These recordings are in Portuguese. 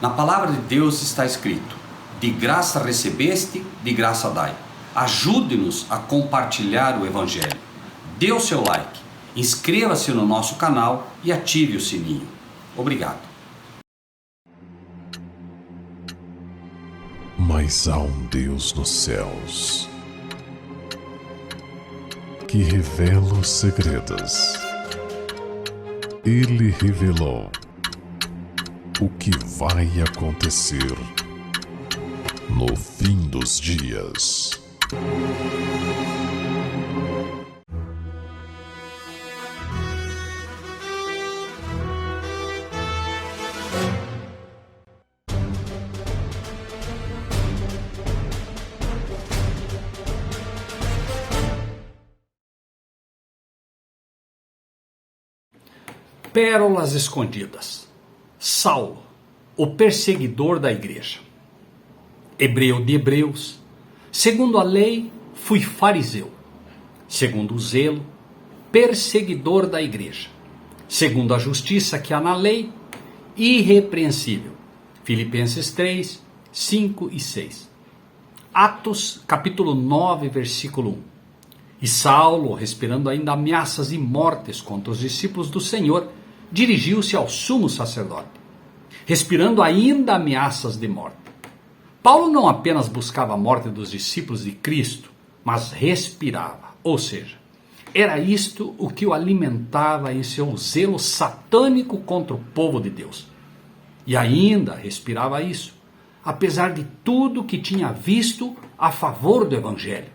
Na palavra de Deus está escrito: de graça recebeste, de graça dai. Ajude-nos a compartilhar o Evangelho. Dê o seu like, inscreva-se no nosso canal e ative o sininho. Obrigado. Mas há um Deus nos céus que revela os segredos. Ele revelou o que vai acontecer no fim dos dias. Pérolas escondidas. Saulo, o perseguidor da igreja. Hebreu de hebreus. Segundo a lei, fui fariseu. Segundo o zelo, perseguidor da igreja. Segundo a justiça que há na lei, irrepreensível. Filipenses 3, 5 e 6. Atos, capítulo 9, versículo 1. E Saulo, respirando ainda ameaças e mortes contra os discípulos do Senhor, dirigiu-se ao sumo sacerdote, respirando ainda ameaças de morte. Paulo não apenas buscava a morte dos discípulos de Cristo, mas respirava, ou seja, era isto o que o alimentava em seu zelo satânico contra o povo de Deus. E ainda respirava isso, apesar de tudo que tinha visto a favor do Evangelho.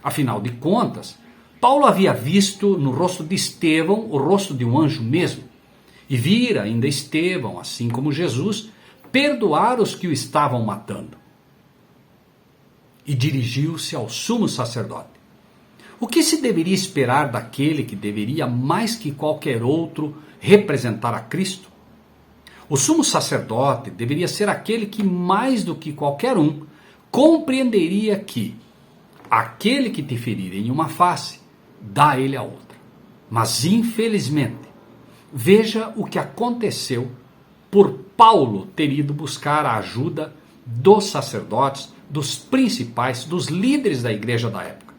Afinal de contas, Paulo havia visto no rosto de Estevão o rosto de um anjo mesmo, e vira ainda Estevão, assim como Jesus, perdoar os que o estavam matando. E dirigiu-se ao sumo sacerdote. O que se deveria esperar daquele que deveria, mais que qualquer outro, representar a Cristo? O sumo sacerdote deveria ser aquele que, mais do que qualquer um, compreenderia que aquele que te ferir em uma face, dá ele a outra. Mas, infelizmente, veja o que aconteceu por Paulo ter ido buscar a ajuda dos sacerdotes, dos principais, dos líderes da igreja da época.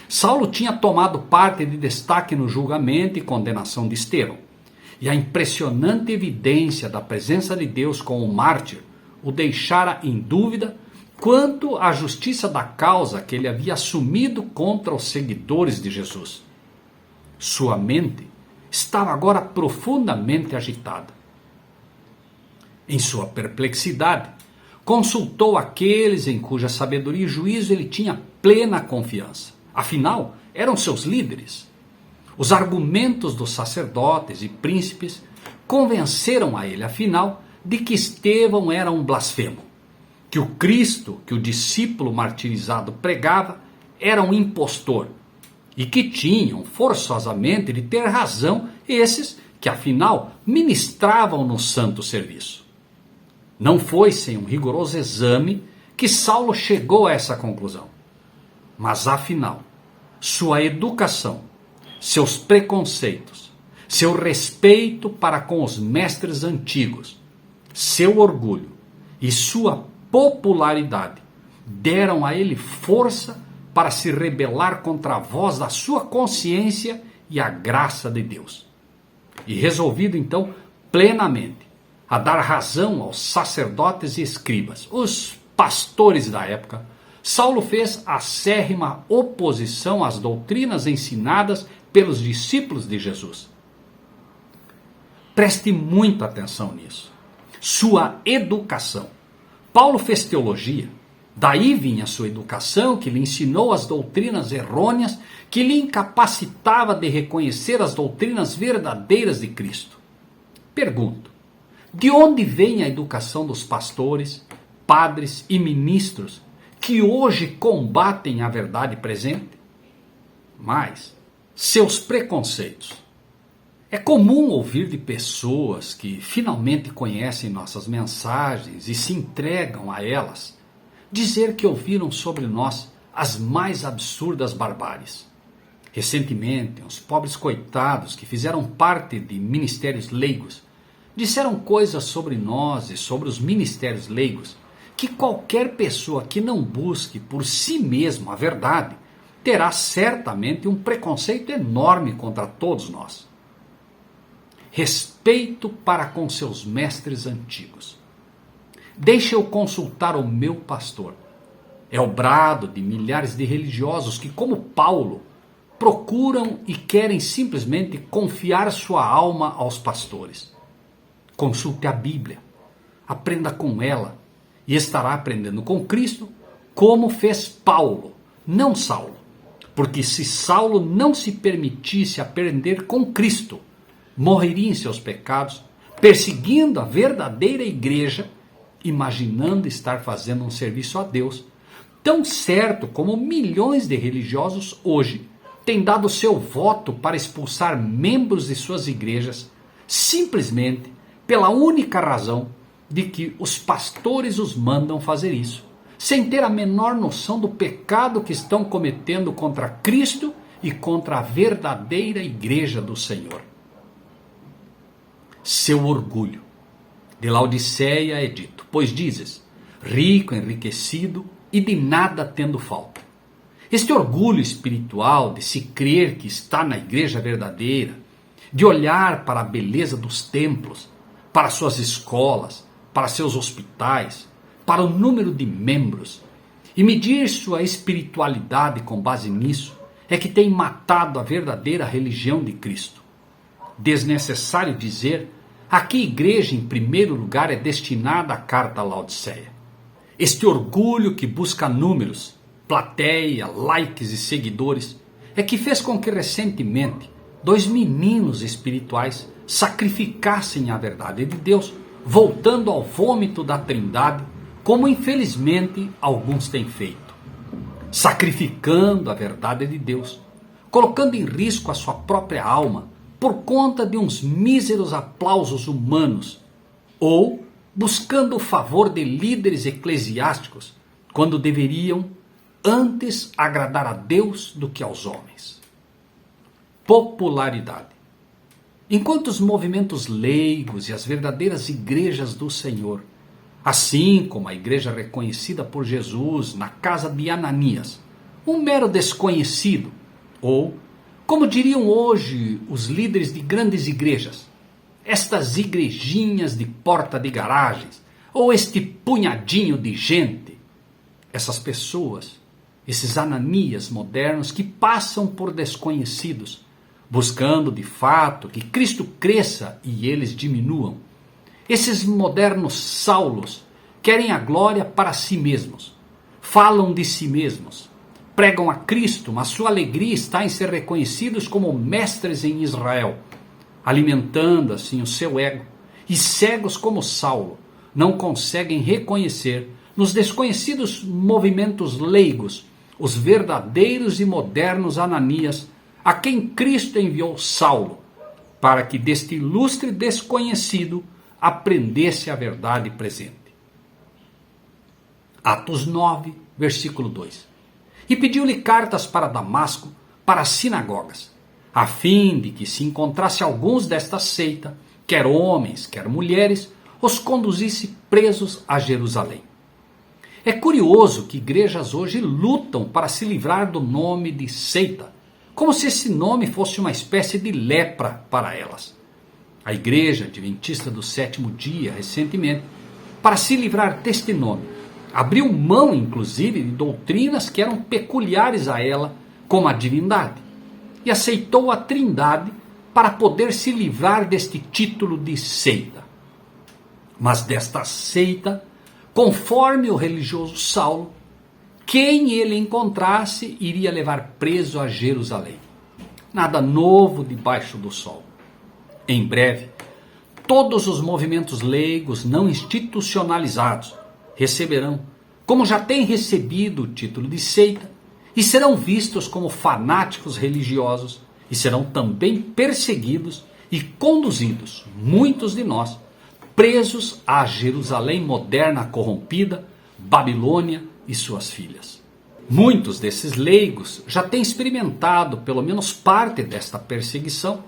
Saulo tinha tomado parte de destaque no julgamento e condenação de Estevão. E a impressionante evidência da presença de Deus com o mártir o deixara em dúvida quanto à justiça da causa que ele havia assumido contra os seguidores de Jesus. Sua mente estava agora profundamente agitada. Em sua perplexidade, consultou aqueles em cuja sabedoria e juízo ele tinha plena confiança. Afinal, eram seus líderes. Os argumentos dos sacerdotes e príncipes convenceram a ele, afinal, de que Estevão era um blasfemo, que o Cristo que o discípulo martirizado pregava era um impostor, e que tinham forçosamente de ter razão esses que, afinal, ministravam no santo serviço. Não foi sem um rigoroso exame que Saulo chegou a essa conclusão. Mas, afinal, sua educação, seus preconceitos, seu respeito para com os mestres antigos, seu orgulho e sua popularidade deram a ele força para se rebelar contra a voz da sua consciência e a graça de Deus. E resolvido então plenamente a dar razão aos sacerdotes e escribas, os pastores da época, Saulo fez acérrima oposição às doutrinas ensinadas pelos discípulos de Jesus. Preste muita atenção nisso. Sua educação. Paulo fez teologia. Daí vinha sua educação, que lhe ensinou as doutrinas errôneas, que lhe incapacitava de reconhecer as doutrinas verdadeiras de Cristo. Pergunto, de onde vem a educação dos pastores, padres e ministros que hoje combatem a verdade presente? Mas, seus preconceitos. É comum ouvir de pessoas que finalmente conhecem nossas mensagens e se entregam a elas, dizer que ouviram sobre nós as mais absurdas barbáries. Recentemente, uns pobres coitados que fizeram parte de ministérios leigos disseram coisas sobre nós e sobre os ministérios leigos que qualquer pessoa que não busque por si mesmo a verdade terá certamente um preconceito enorme contra todos nós. Respeito para com seus mestres antigos. Deixe eu consultar o meu pastor. É o brado de milhares de religiosos que, como Paulo, procuram e querem simplesmente confiar sua alma aos pastores. Consulte a Bíblia, aprenda com ela e estará aprendendo com Cristo, como fez Paulo, não Saulo. Porque se Saulo não se permitisse aprender com Cristo, morreria em seus pecados, perseguindo a verdadeira igreja, imaginando estar fazendo um serviço a Deus, tão certo como milhões de religiosos hoje têm dado seu voto para expulsar membros de suas igrejas, simplesmente pela única razão de que os pastores os mandam fazer isso, sem ter a menor noção do pecado que estão cometendo contra Cristo e contra a verdadeira igreja do Senhor. Seu orgulho. De Laodiceia é dito: pois dizes, rico, enriquecido e de nada tendo falta. Este orgulho espiritual de se crer que está na igreja verdadeira, de olhar para a beleza dos templos, para suas escolas, para seus hospitais, para o número de membros, e medir sua espiritualidade com base nisso, é que tem matado a verdadeira religião de Cristo. Desnecessário dizer a que igreja em primeiro lugar é destinada a carta a Laodiceia. Este orgulho que busca números, plateia, likes e seguidores é que fez com que recentemente 2 meninos espirituais sacrificassem a verdade de Deus, voltando ao vômito da Trindade, como infelizmente alguns têm feito. Sacrificando a verdade de Deus, colocando em risco a sua própria alma por conta de uns míseros aplausos humanos, ou buscando o favor de líderes eclesiásticos, quando deveriam antes agradar a Deus do que aos homens. Popularidade. Enquanto os movimentos leigos e as verdadeiras igrejas do Senhor, assim como a igreja reconhecida por Jesus na casa de Ananias, um mero desconhecido, ou, como diriam hoje os líderes de grandes igrejas, estas igrejinhas de porta de garagens, ou este punhadinho de gente, essas pessoas, esses Ananias modernos que passam por desconhecidos, buscando de fato que Cristo cresça e eles diminuam. Esses modernos Saulos querem a glória para si mesmos, falam de si mesmos, pregam a Cristo, mas sua alegria está em ser reconhecidos como mestres em Israel, alimentando assim o seu ego, e cegos como Saulo não conseguem reconhecer nos desconhecidos movimentos leigos os verdadeiros e modernos Ananias, a quem Cristo enviou Saulo, para que deste ilustre desconhecido aprendesse a verdade presente. Atos 9, versículo 2. E pediu-lhe cartas para Damasco, para as sinagogas, a fim de que se encontrasse alguns desta seita, quer homens, quer mulheres, os conduzisse presos a Jerusalém. É curioso que igrejas hoje lutam para se livrar do nome de seita, como se esse nome fosse uma espécie de lepra para elas. A Igreja Adventista do Sétimo Dia, recentemente, para se livrar deste nome, abriu mão, inclusive, de doutrinas que eram peculiares a ela, como a divindade, e aceitou a Trindade para poder se livrar deste título de seita. Mas desta seita, conforme o religioso Saulo, quem ele encontrasse iria levar preso a Jerusalém. Nada novo debaixo do sol. Em breve, todos os movimentos leigos não institucionalizados receberão, como já têm recebido o título de seita, e serão vistos como fanáticos religiosos, e serão também perseguidos e conduzidos, muitos de nós, presos à Jerusalém moderna corrompida, Babilônia e suas filhas. Muitos desses leigos já têm experimentado pelo menos parte desta perseguição,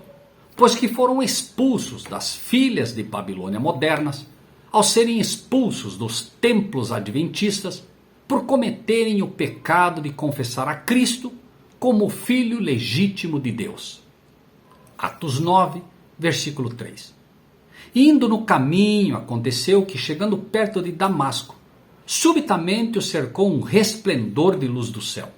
pois que foram expulsos das filhas de Babilônia modernas, ao serem expulsos dos templos adventistas, por cometerem o pecado de confessar a Cristo como o Filho legítimo de Deus. Atos 9, versículo 3. Indo no caminho, aconteceu que, chegando perto de Damasco, subitamente o cercou um resplendor de luz do céu.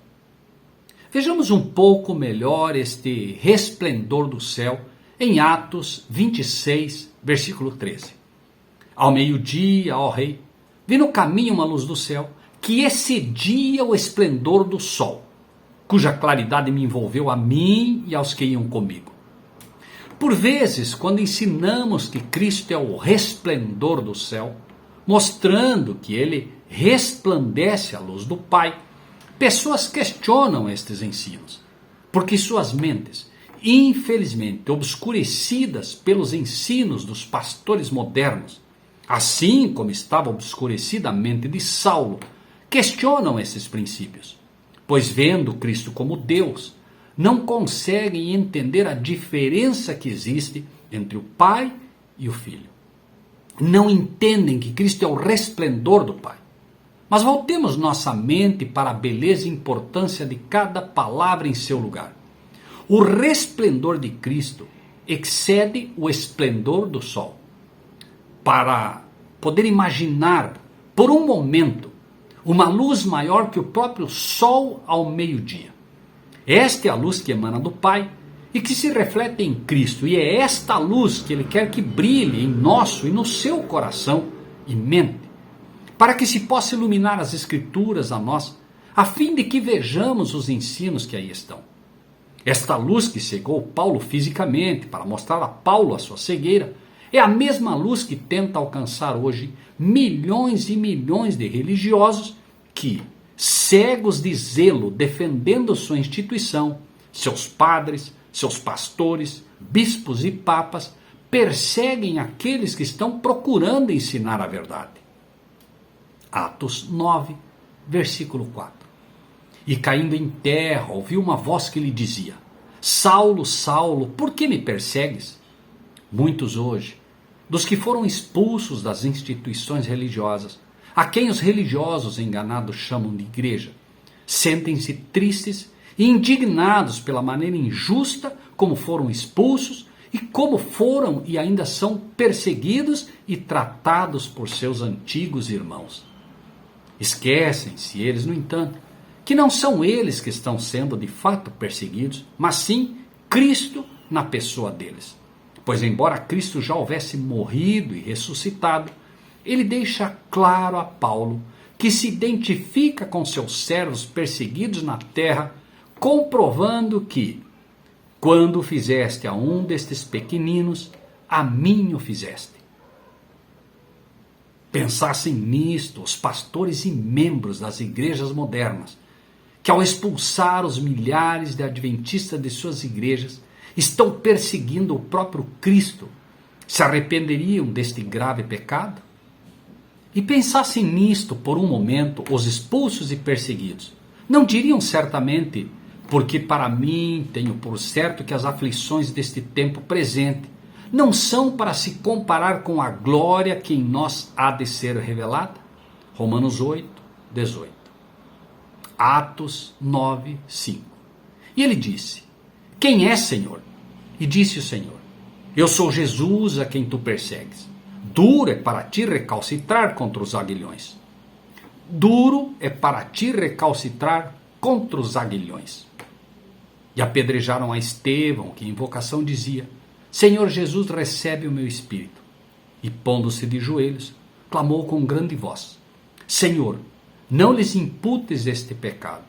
Vejamos um pouco melhor este resplendor do céu em Atos 26, versículo 13. Ao meio-dia, ó rei, vi no caminho uma luz do céu que excedia o esplendor do sol, cuja claridade me envolveu a mim e aos que iam comigo. Por vezes, quando ensinamos que Cristo é o resplendor do céu, mostrando que ele resplandece a luz do Pai, pessoas questionam estes ensinos, porque suas mentes, infelizmente obscurecidas pelos ensinos dos pastores modernos, assim como estava obscurecida a mente de Saulo, questionam esses princípios, pois vendo Cristo como Deus, não conseguem entender a diferença que existe entre o Pai e o Filho. Não entendem que Cristo é o resplendor do Pai. Mas voltemos nossa mente para a beleza e importância de cada palavra em seu lugar. O resplendor de Cristo excede o esplendor do sol. Para poder imaginar, por um momento, uma luz maior que o próprio sol ao meio-dia. Esta é a luz que emana do Pai e que se reflete em Cristo. E é esta luz que Ele quer que brilhe em nosso e no seu coração e mente, para que se possa iluminar as Escrituras a nós, a fim de que vejamos os ensinos que aí estão. Esta luz que cegou Paulo fisicamente, para mostrar a Paulo a sua cegueira, é a mesma luz que tenta alcançar hoje milhões e milhões de religiosos que, cegos de zelo defendendo sua instituição, seus padres, seus pastores, bispos e papas, perseguem aqueles que estão procurando ensinar a verdade. Atos 9, versículo 4. E caindo em terra, ouviu uma voz que lhe dizia: Saulo, Saulo, por que me persegues? Muitos hoje, dos que foram expulsos das instituições religiosas, a quem os religiosos enganados chamam de igreja, sentem-se tristes e indignados pela maneira injusta como foram expulsos e como foram e ainda são perseguidos e tratados por seus antigos irmãos. Esquecem-se eles, no entanto, que não são eles que estão sendo de fato perseguidos, mas sim Cristo na pessoa deles. Pois embora Cristo já houvesse morrido e ressuscitado, ele deixa claro a Paulo que se identifica com seus servos perseguidos na terra, comprovando que, quando fizeste a um destes pequeninos, a mim o fizeste. Pensassem nisto os pastores e membros das igrejas modernas, que ao expulsar os milhares de adventistas de suas igrejas, estão perseguindo o próprio Cristo, se arrependeriam deste grave pecado? E pensassem nisto por um momento os expulsos e perseguidos, não diriam certamente: porque para mim tenho por certo que as aflições deste tempo presente não são para se comparar com a glória que em nós há de ser revelada? Romanos 8, 18. Atos 9, 5. E ele disse: Quem é, Senhor? E disse o Senhor: Eu sou Jesus a quem tu persegues. Duro é para ti recalcitrar contra os aguilhões. Duro é para ti recalcitrar contra os aguilhões. E apedrejaram a Estevão, que em invocação dizia: Senhor Jesus, recebe o meu espírito. E pondo-se de joelhos, clamou com grande voz: Senhor, não lhes imputes este pecado.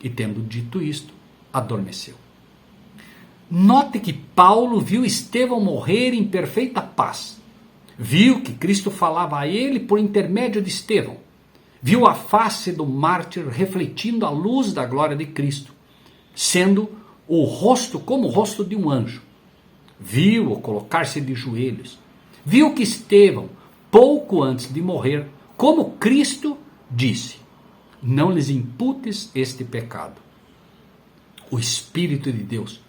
E tendo dito isto, adormeceu. Note que Paulo viu Estevão morrer em perfeita paz. Viu que Cristo falava a ele por intermédio de Estevão. Viu a face do mártir refletindo a luz da glória de Cristo, sendo o rosto como o rosto de um anjo. Viu-o colocar-se de joelhos. Viu que Estevão, pouco antes de morrer, como Cristo disse: Não lhes imputes este pecado. O Espírito de Deus,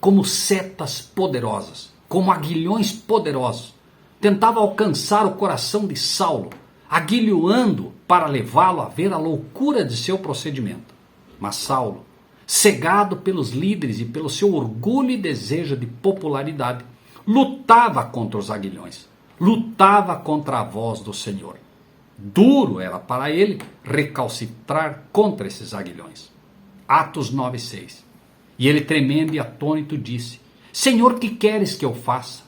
como setas poderosas, como aguilhões poderosos, tentava alcançar o coração de Saulo, aguilhoando para levá-lo a ver a loucura de seu procedimento. Mas Saulo, cegado pelos líderes e pelo seu orgulho e desejo de popularidade, lutava contra os aguilhões, lutava contra a voz do Senhor. Duro era para ele recalcitrar contra esses aguilhões. Atos 9:6. E ele, tremendo e atônito, disse: Senhor, que queres que eu faça?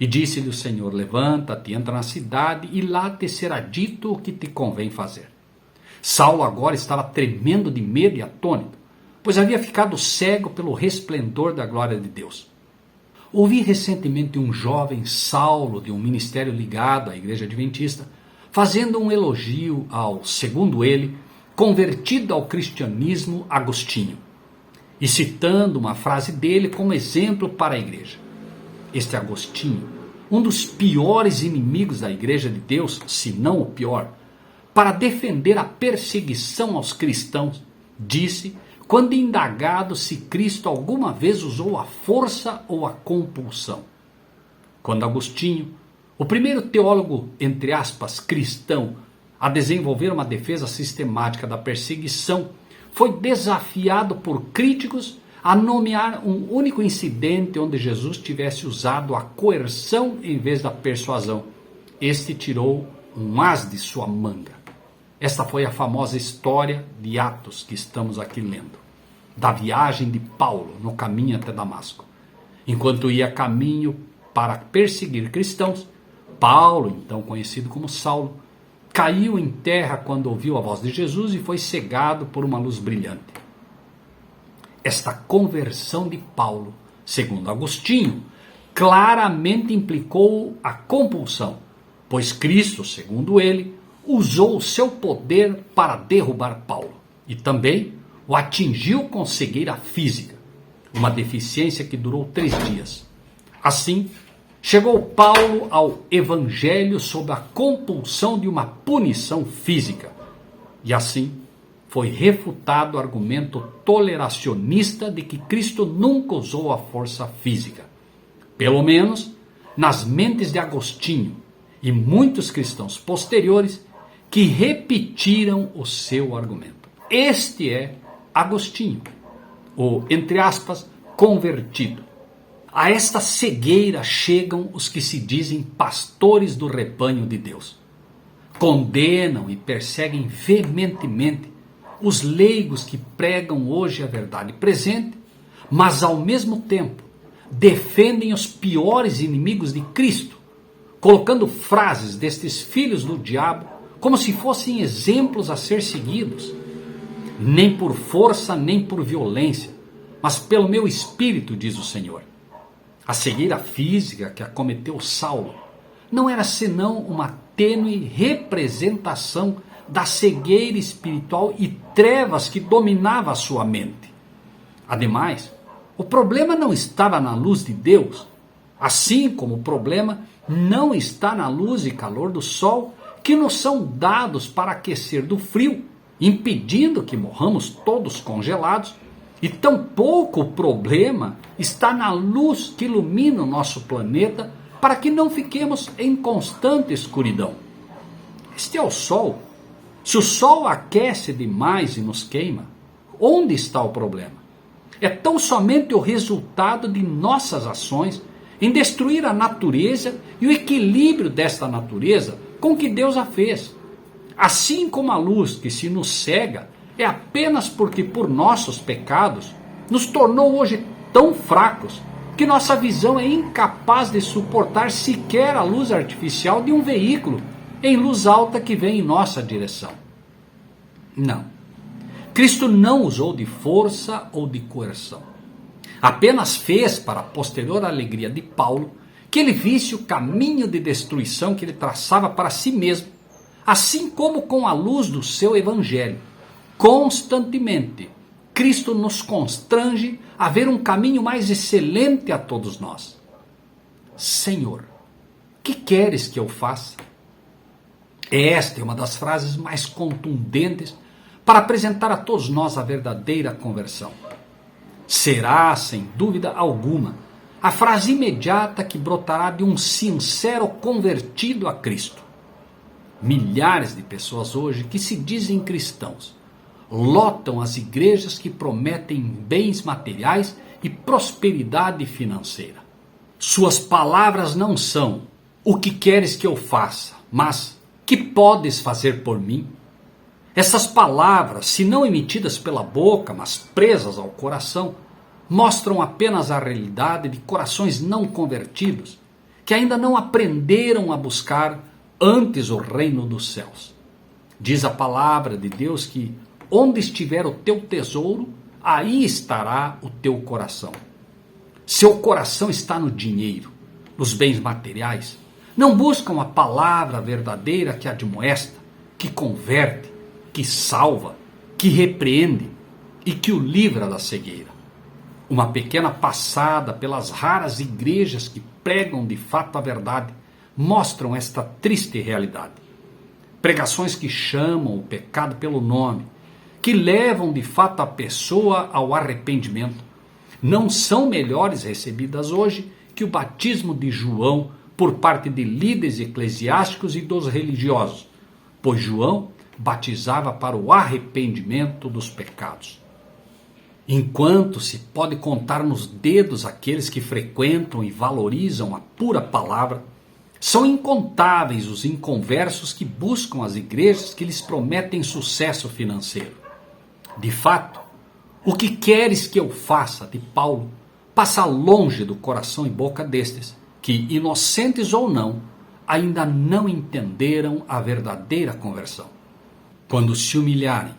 E disse-lhe o Senhor: levanta-te, entra na cidade, e lá te será dito o que te convém fazer. Saulo agora estava tremendo de medo e atônito, pois havia ficado cego pelo resplendor da glória de Deus. Ouvi recentemente um jovem Saulo de um ministério ligado à Igreja Adventista, fazendo um elogio ao, segundo ele, convertido ao cristianismo Agostinho, e citando uma frase dele como exemplo para a igreja. Este Agostinho, um dos piores inimigos da Igreja de Deus, se não o pior, para defender a perseguição aos cristãos, disse, quando indagado se Cristo alguma vez usou a força ou a compulsão. Quando Agostinho, o primeiro teólogo, entre aspas, cristão, a desenvolver uma defesa sistemática da perseguição, foi desafiado por críticos a nomear um único incidente onde Jesus tivesse usado a coerção em vez da persuasão. Este tirou um as de sua manga. Esta foi a famosa história de Atos que estamos aqui lendo, da viagem de Paulo no caminho até Damasco. Enquanto ia a caminho para perseguir cristãos, Paulo, então conhecido como Saulo, caiu em terra quando ouviu a voz de Jesus e foi cegado por uma luz brilhante. Esta conversão de Paulo, segundo Agostinho, claramente implicou a compulsão, pois Cristo, segundo ele, usou o seu poder para derrubar Paulo e também o atingiu com cegueira física, uma deficiência que durou 3 dias. Assim, chegou Paulo ao Evangelho sob a compulsão de uma punição física. E assim foi refutado o argumento toleracionista de que Cristo nunca usou a força física. Pelo menos nas mentes de Agostinho e muitos cristãos posteriores que repetiram o seu argumento. Este é Agostinho, o, entre aspas, convertido. A esta cegueira chegam os que se dizem pastores do rebanho de Deus. Condenam e perseguem veementemente os leigos que pregam hoje a verdade presente, mas ao mesmo tempo defendem os piores inimigos de Cristo, colocando frases destes filhos do diabo como se fossem exemplos a ser seguidos. Nem por força, nem por violência, mas pelo meu espírito, diz o Senhor. A cegueira física que acometeu Saulo não era senão uma tênue representação da cegueira espiritual e trevas que dominava a sua mente. Ademais, o problema não estava na luz de Deus, assim como o problema não está na luz e calor do sol que nos são dados para aquecer do frio, impedindo que morramos todos congelados, e tampouco o problema está na luz que ilumina o nosso planeta para que não fiquemos em constante escuridão. Este é o sol. Se o sol aquece demais e nos queima, onde está o problema? É tão somente o resultado de nossas ações em destruir a natureza e o equilíbrio desta natureza com que Deus a fez. Assim como a luz que se nos cega é apenas porque por nossos pecados nos tornou hoje tão fracos que nossa visão é incapaz de suportar sequer a luz artificial de um veículo em luz alta que vem em nossa direção. Não. Cristo não usou de força ou de coerção. Apenas fez, para a posterior alegria de Paulo, que ele visse o caminho de destruição que ele traçava para si mesmo, assim como com a luz do seu evangelho. Constantemente, Cristo nos constrange a ver um caminho mais excelente a todos nós. Senhor, que queres que eu faça? Esta é uma das frases mais contundentes para apresentar a todos nós a verdadeira conversão. Será, sem dúvida alguma, A frase imediata que brotará de um sincero convertido a Cristo. Milhares de pessoas hoje que se dizem cristãos lotam as igrejas que prometem bens materiais e prosperidade financeira. Suas palavras não são: o que queres que eu faça, mas que podes fazer por mim? Essas palavras, se não emitidas pela boca, mas presas ao coração, mostram apenas a realidade de corações não convertidos, que ainda não aprenderam a buscar antes o reino dos céus. Diz a palavra de Deus que onde estiver o teu tesouro, aí estará o teu coração. Seu coração está no dinheiro, nos bens materiais. Não buscam a palavra verdadeira que admoesta, que converte, que salva, que repreende e que o livra da cegueira. Uma pequena passada pelas raras igrejas que pregam de fato a verdade mostram esta triste realidade. Pregações que chamam o pecado pelo nome, que levam de fato a pessoa ao arrependimento, não são melhores recebidas hoje que o batismo de João por parte de líderes eclesiásticos e dos religiosos, pois João batizava para o arrependimento dos pecados. Enquanto se pode contar nos dedos aqueles que frequentam e valorizam a pura palavra, são incontáveis os inconversos que buscam as igrejas que lhes prometem sucesso financeiro. De fato, o que queres que eu faça, de Paulo, passa longe do coração e boca destes, que, inocentes ou não, ainda não entenderam a verdadeira conversão. Quando se humilharem,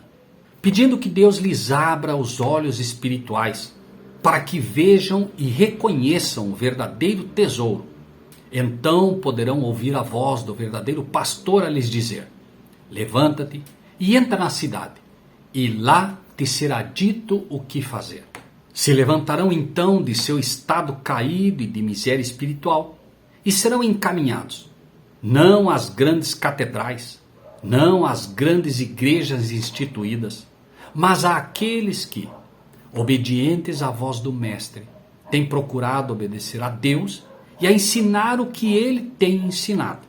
pedindo que Deus lhes abra os olhos espirituais, para que vejam e reconheçam o verdadeiro tesouro, então poderão ouvir a voz do verdadeiro pastor a lhes dizer: levanta-te e entra na cidade, e lá te será dito o que fazer. Se levantarão então de seu estado caído e de miséria espiritual, e serão encaminhados, não às grandes catedrais, não às grandes igrejas instituídas, mas àqueles que, obedientes à voz do Mestre, têm procurado obedecer a Deus e a ensinar o que ele tem ensinado.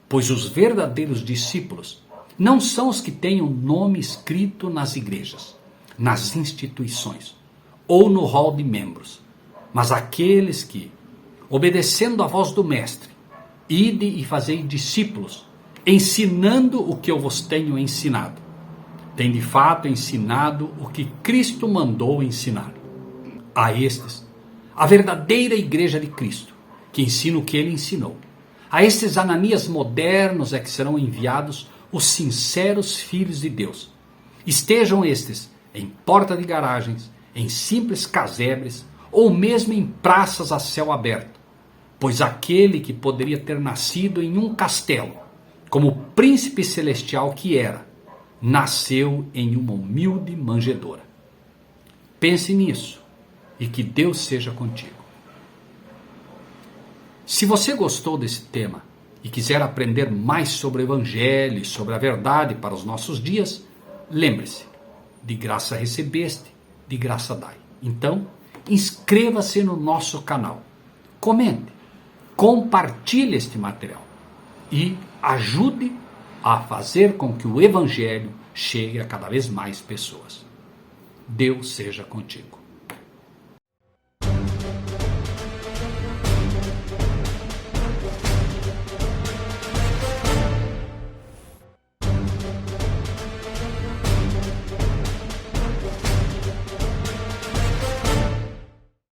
Pois os verdadeiros discípulos não são os que têm o nome escrito nas igrejas, nas instituições ou no hall de membros, mas aqueles que, obedecendo à voz do Mestre, ide e fazei discípulos, ensinando o que eu vos tenho ensinado. Tem de fato ensinado o que Cristo mandou ensinar. A estes, a verdadeira igreja de Cristo, que ensina o que ele ensinou. A estes Ananias modernos é que serão enviados os sinceros filhos de Deus. Estejam estes em porta de garagens, em simples casebres ou mesmo em praças a céu aberto, pois aquele que poderia ter nascido em um castelo, como o príncipe celestial que era, nasceu em uma humilde manjedoura. Pense nisso e que Deus seja contigo. Se você gostou desse tema e quiser aprender mais sobre o Evangelho e sobre a verdade para os nossos dias, lembre-se, de graça recebeste, de graça dai. Então, inscreva-se no nosso canal, comente, compartilhe este material e ajude a fazer com que o Evangelho chegue a cada vez mais pessoas. Deus seja contigo.